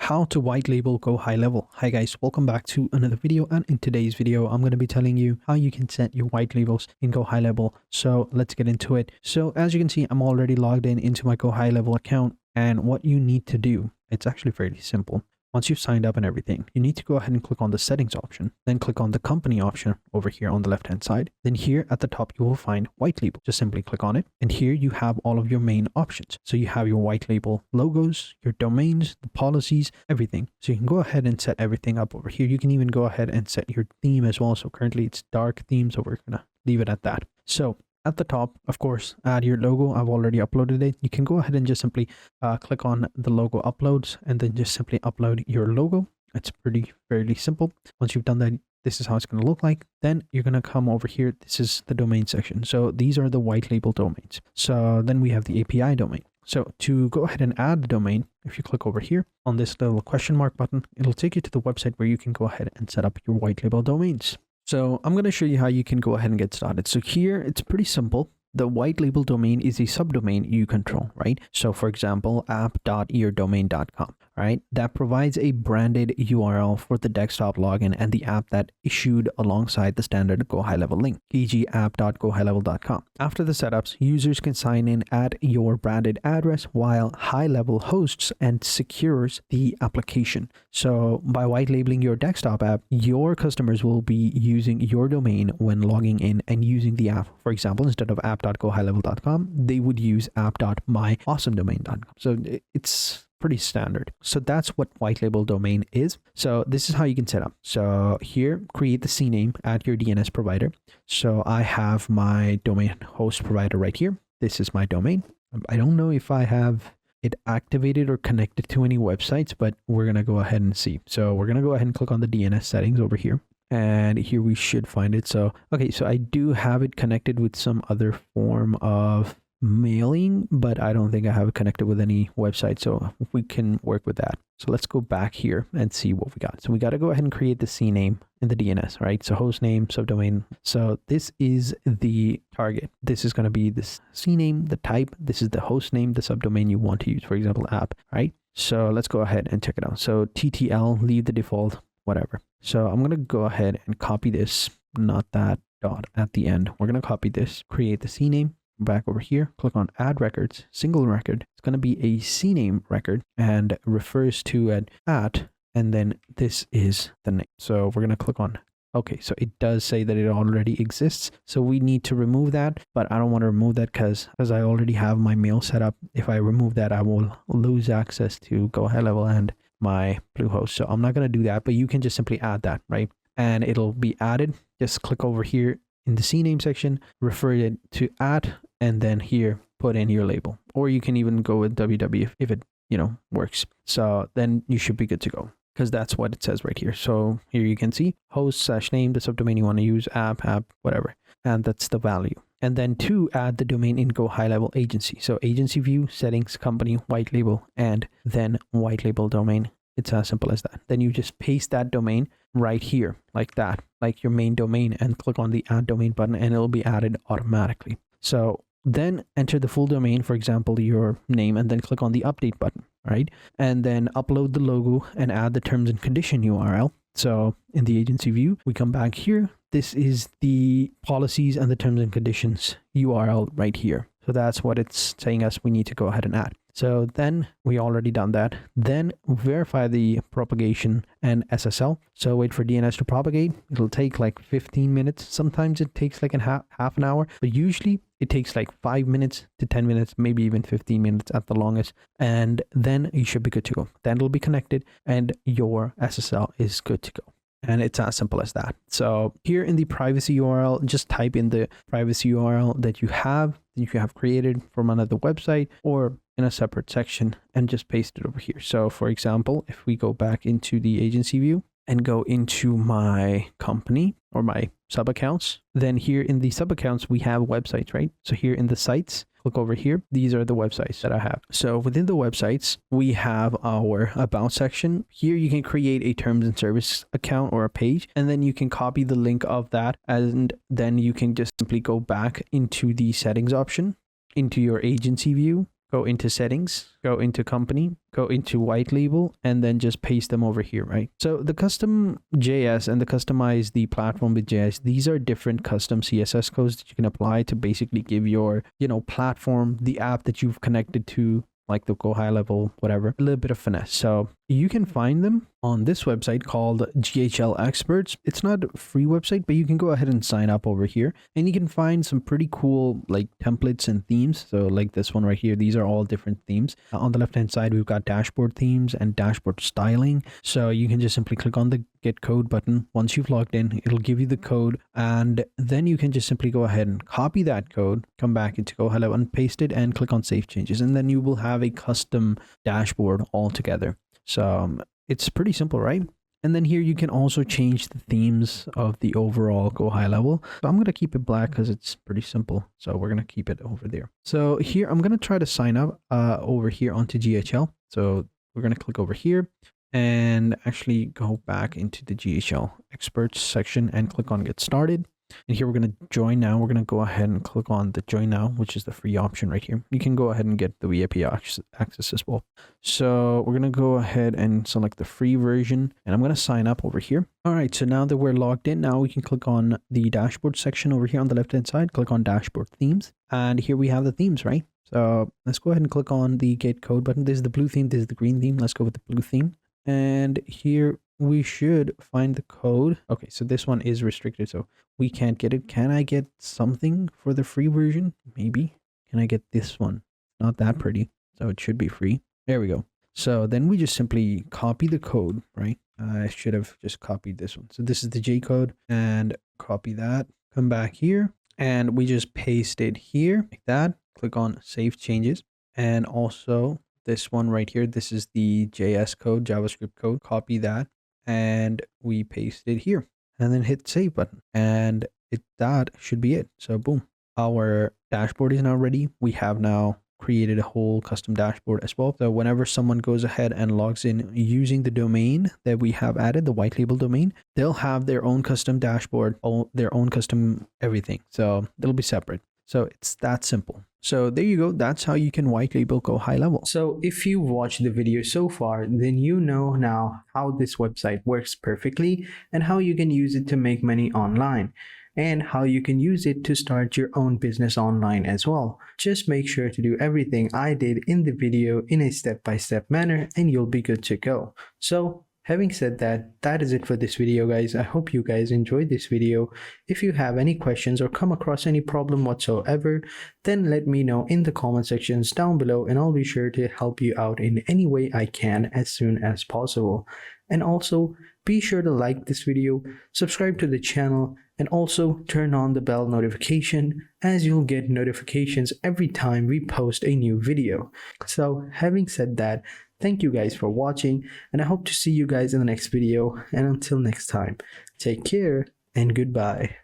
how to white label GoHighLevel. Hi guys, welcome back to another video, and in today's video I'm going to be telling you how you can set your white labels in GoHighLevel. So let's get into it. So as you can see, I'm already logged into my GoHighLevel account, and what you need to do, it's actually fairly simple. Once you've signed up and everything, you need to go ahead and click on the settings option, then click on the company option over here on the left hand side. Then here at the top, you will find white label. Just simply click on it. And here you have all of your main options. So you have your white label logos, your domains, the policies, everything. So you can go ahead and set everything up over here. You can even go ahead and set your theme as well. So currently it's dark theme, so we're going to leave it at that. So at the top, of course, add your logo. I've already uploaded it. You can go ahead and just simply click on the logo uploads and then just simply upload your logo. It's fairly simple. Once you've done that, this is how it's going to look like. Then you're going to come over here. This is the domain section. So these are the white label domains. So then we have the API domain. So to go ahead and add the domain, if you click over here on this little question mark button, it'll take you to the website where you can go ahead and set up your white label domains. So I'm going to show you how you can go ahead and get started. So here it's pretty simple. The white label domain is a subdomain you control, right? So for example, app.yourdomain.com, right? That provides a branded URL for the desktop login and the app that issued alongside the standard GoHighLevel link, e.g. app.gohighlevel.com. After the setups, users can sign in at your branded address while HighLevel hosts and secures the application. So by white labeling your desktop app, your customers will be using your domain when logging in and using the app. For example, instead of app.gohighlevel.com, they would use app.myawesomedomain.com. So it's pretty standard. So that's what white label domain is. So this is how you can set up. So here, create the CNAME at your DNS provider. So I have my domain host provider right here. This is my domain. I don't know if I have it activated or connected to any websites, but we're going to go ahead and see. So we're going to go ahead and click on the DNS settings over here. And here we should find it. So, okay, so I do have it connected with some other form of mailing, but I don't think I have it connected with any website. So we can work with that. So let's go back here and see what we got. So we got to go ahead and create the CNAME in the DNS, right? So host name, subdomain. So this is the target. This is going to be this CNAME, the type. This is the host name, the subdomain you want to use, for example, app, right? So let's go ahead and check it out. So TTL, leave the default, whatever. So I'm going to go ahead and copy this, not that dot at the end. We're going to copy this, create the CNAME, back over here, click on add records, single record. It's going to be a CNAME record and refers to an at, and then this is the name. So we're going to click on, okay, so it does say that it already exists. So we need to remove that, but I don't want to remove that because I already have my mail set up. If I remove that, I will lose access to GoHighLevel and my Bluehost. So I'm not going to do that, but you can just simply add that, right? And it'll be added. Just click over here in the CNAME section, refer it to at, and then here put in your label. Or you can even go with www if it, works. So then you should be good to go, because that's what it says right here. So here you can see host/name, the subdomain you want to use, app, whatever. And that's the value. And then to add the domain in GoHighLevel agency. So agency view, settings, company, white label, and then white label domain. It's as simple as that. Then you just paste that domain right here like that, like your main domain, and click on the add domain button and it'll be added automatically. So then enter the full domain, for example, your name, and then click on the update button, right? And then upload the logo and add the terms and condition URL. So in the agency view, we come back here. This is the policies and the terms and conditions URL right here. So that's what it's saying us we need to go ahead and add. So then we already done that. Then verify the propagation and SSL. So wait for DNS to propagate. It'll take like 15 minutes. Sometimes it takes like half an hour, but usually it takes like 5 minutes to 10 minutes, maybe even 15 minutes at the longest. And then you should be good to go. Then it'll be connected and your SSL is good to go. And it's as simple as that. So here in the privacy URL, just type in the privacy URL that you have created from another website or in a separate section, and just paste it over here. So for example, if we go back into the agency view and go into my company or my sub accounts, then here in the sub accounts, we have websites, right? So here in the sites, click over here. These are the websites that I have. So within the websites, we have our about section. Here you can create a terms and service account or a page, and then you can copy the link of that. And then you can just simply go back into the settings option, into your agency view, go into settings, go into company, go into white label, and then just paste them over here, right? So the custom JS and the customize the platform with JS, these are different custom CSS codes that you can apply to basically give your, platform, the app that you've connected to, like the GoHighLevel, whatever, a little bit of finesse. So you can find them on this website called GHL Experts. It's not a free website, but you can go ahead and sign up over here and you can find some pretty cool like templates and themes. So like this one right here, these are all different themes. On the left hand side, we've got dashboard themes and dashboard styling. So you can just simply click on the get code button. Once you've logged in, it'll give you the code, and then you can just simply go ahead and copy that code, come back into GoHighLevel and paste it and click on save changes. And then you will have a custom dashboard altogether. So it's pretty simple, right? And then here you can also change the themes of the overall GoHighLevel. So I'm going to keep it black because it's pretty simple. So we're going to keep it over there. So here I'm going to try to sign up over here onto GHL. So we're going to click over here and actually go back into the GHL experts section and click on get started. And here we're going to join now. We're going to go ahead and click on the join now, which is the free option right here. You can go ahead and get the VIP access as well. So we're going to go ahead and select the free version and I'm going to sign up over here. All right. So now that we're logged in, now we can click on the dashboard section over here on the left hand side, click on dashboard themes. And here we have the themes, right? So let's go ahead and click on the get code button. This is the blue theme. This is the green theme. Let's go with the blue theme. And here we should find the code. Okay, so this one is restricted, so we can't get it. Can I get something for the free version? Maybe. Can I get this one? Not that pretty, so it should be free. There we go. So then we just simply copy the code, right? I should have just copied this one. So this is the J code and copy that. Come back here and we just paste it here like that. Click on save changes and also this one right here. This is the JS code, JavaScript code. Copy that and we paste it here and then hit save button and that should be it. So boom, our dashboard is now ready. We have now created a whole custom dashboard as well. So whenever someone goes ahead and logs in using the domain that we have added, the white label domain, they'll have their own custom dashboard, their own custom everything. So they'll be separate. So it's that simple. So there you go. That's how you can white label GoHighLevel. So if you watched the video so far, then you know now how this website works perfectly and how you can use it to make money online and how you can use it to start your own business online as well. Just make sure to do everything I did in the video in a step-by-step manner and you'll be good to go. So having said that, that is it for this video, guys. I hope you guys enjoyed this video. If you have any questions or come across any problem whatsoever, then let me know in the comment sections down below and I'll be sure to help you out in any way I can as soon as possible. And also, be sure to like this video, subscribe to the channel, and also turn on the bell notification as you'll get notifications every time we post a new video. So having said that, thank you guys for watching and I hope to see you guys in the next video, and until next time, take care and goodbye.